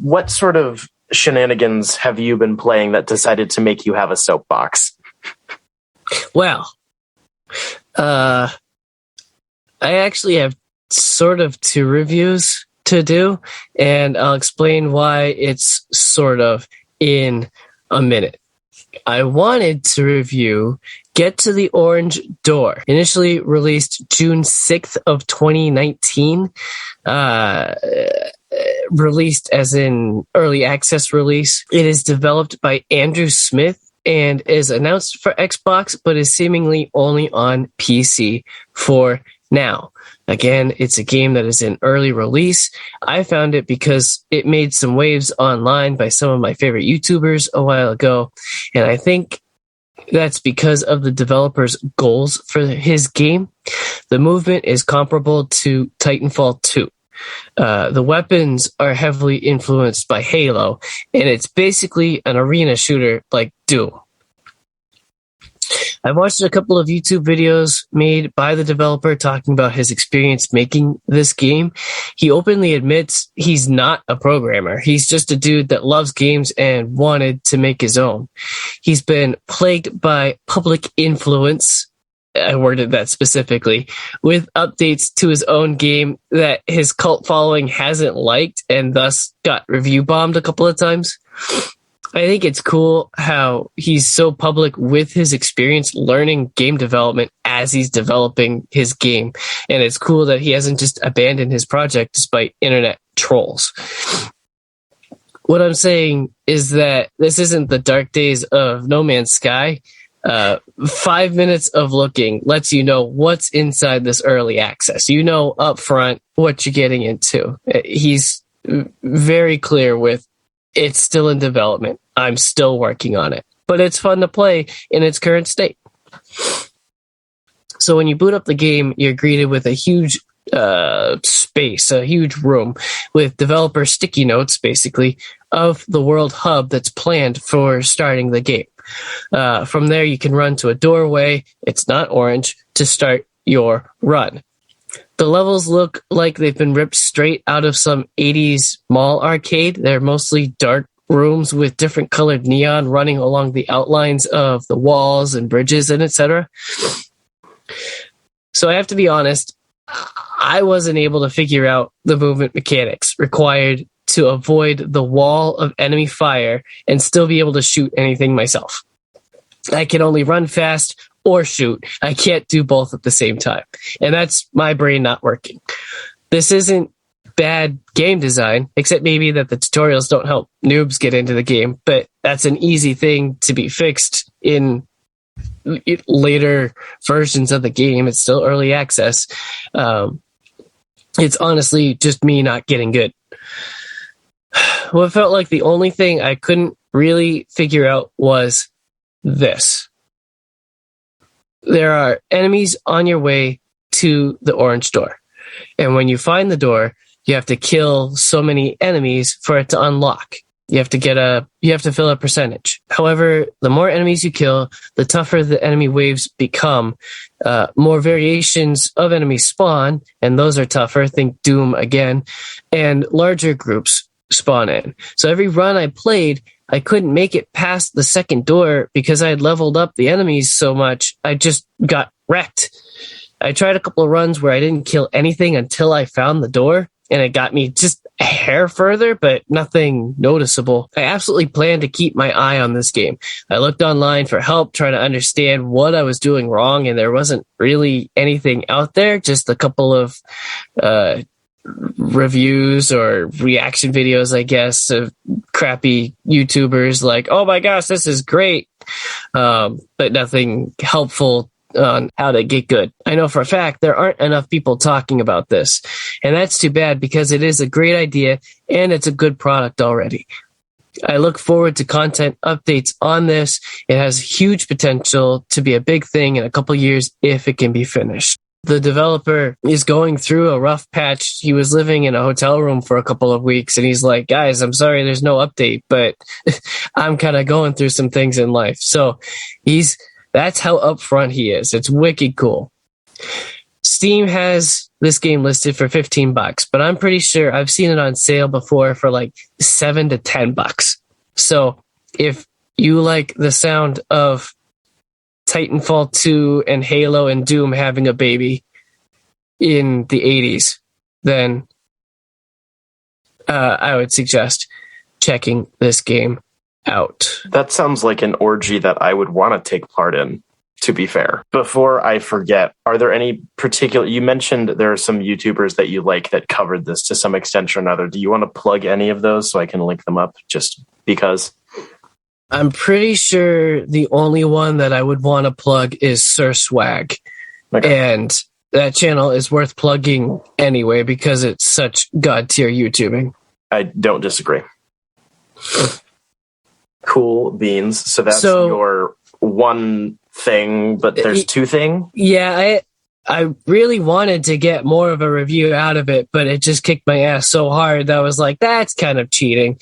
What sort of shenanigans have you been playing that decided to make you have a soapbox? Well, I actually have sort of 2 reviews to do, and I'll explain why it's sort of in a minute. I wanted to review Get to the Orange Door, initially released June 6th of 2019, released as an early access release. It is developed by Andrew Smith and is announced for Xbox, but is seemingly only on PC for now. Again, it's a game that is in early release. I found it because it made some waves online by some of my favorite YouTubers a while ago, and I think that's because of the developer's goals for his game. The movement is comparable to Titanfall 2. The weapons are heavily influenced by Halo, and it's basically an arena shooter like Doom. I've watched a couple of YouTube videos made by the developer talking about his experience making this game. He openly admits he's not a programmer. He's just a dude that loves games and wanted to make his own. He's been plagued by public influence, I worded that specifically, with updates to his own game that his cult following hasn't liked and thus got review bombed a couple of times. I think it's cool how he's so public with his experience learning game development as he's developing his game. And it's cool that he hasn't just abandoned his project despite internet trolls. What I'm saying is that this isn't the dark days of No Man's Sky. 5 minutes of looking lets you know what's inside this early access. You know up front what you're getting into. He's very clear with it's still in development. I'm still working on it. But it's fun to play in its current state. So when you boot up the game, you're greeted with a huge space, a huge room with developer sticky notes, basically, of the world hub that's planned for starting the game. From there, you can run to a doorway. It's not orange to start your run. The levels look like they've been ripped straight out of some 80s mall arcade. They're mostly dark rooms with different colored neon running along the outlines of the walls and bridges and etc. So I have to be honest, I wasn't able to figure out the movement mechanics required to avoid the wall of enemy fire and still be able to shoot anything myself. I can only run fast or shoot. I can't do both at the same time. And that's my brain not working. This isn't bad game design, except maybe that the tutorials don't help noobs get into the game, but that's an easy thing to be fixed in later versions of the game. It's still early access. It's honestly just me not getting good. What felt like the only thing I couldn't really figure out was this. There are enemies on your way to the orange door. And when you find the door, you have to kill so many enemies for it to unlock. You have to fill a percentage. However, the more enemies you kill, the tougher the enemy waves become. More variations of enemies spawn, and those are tougher. Think Doom again. And larger groups spawn in. So every run I played, I couldn't make it past the second door because I had leveled up the enemies so much, I just got wrecked. I tried a couple of runs where I didn't kill anything until I found the door, and it got me just a hair further, but nothing noticeable. I absolutely plan to keep my eye on this game. I looked online for help, trying to understand what I was doing wrong, and there wasn't really anything out there, just a couple of reviews or reaction videos, I guess, of crappy YouTubers like, oh my gosh, this is great, but nothing helpful on how to get good. I know for a fact there aren't enough people talking about this, and that's too bad because it is a great idea and it's a good product already. I look forward to content updates on this. It has huge potential to be a big thing in a couple years if it can be finished. The developer is going through a rough patch. He was living in a hotel room for a couple of weeks, and he's like, guys, I'm sorry there's no update, but I'm kind of going through some things in life. So that's how upfront he is. It's wicked cool. Steam has this game listed for $15, but I'm pretty sure I've seen it on sale before for like $7 to $10. So if you like the sound of Titanfall 2 and Halo and Doom having a baby in the 80s, then I would suggest checking this game out. That sounds like an orgy that I would want to take part in, to be fair. Before I forget, are there any particular... You mentioned there are some YouTubers that you like that covered this to some extent or another. Do you want to plug any of those so I can link them up just because? I'm pretty sure the only one that I would want to plug is Sir Swag. Okay. And that channel is worth plugging anyway because it's such god-tier YouTubing. I don't disagree. Cool beans. So that's your one thing, but there's two things? Yeah, I really wanted to get more of a review out of it, but it just kicked my ass so hard that I was like, that's kind of cheating.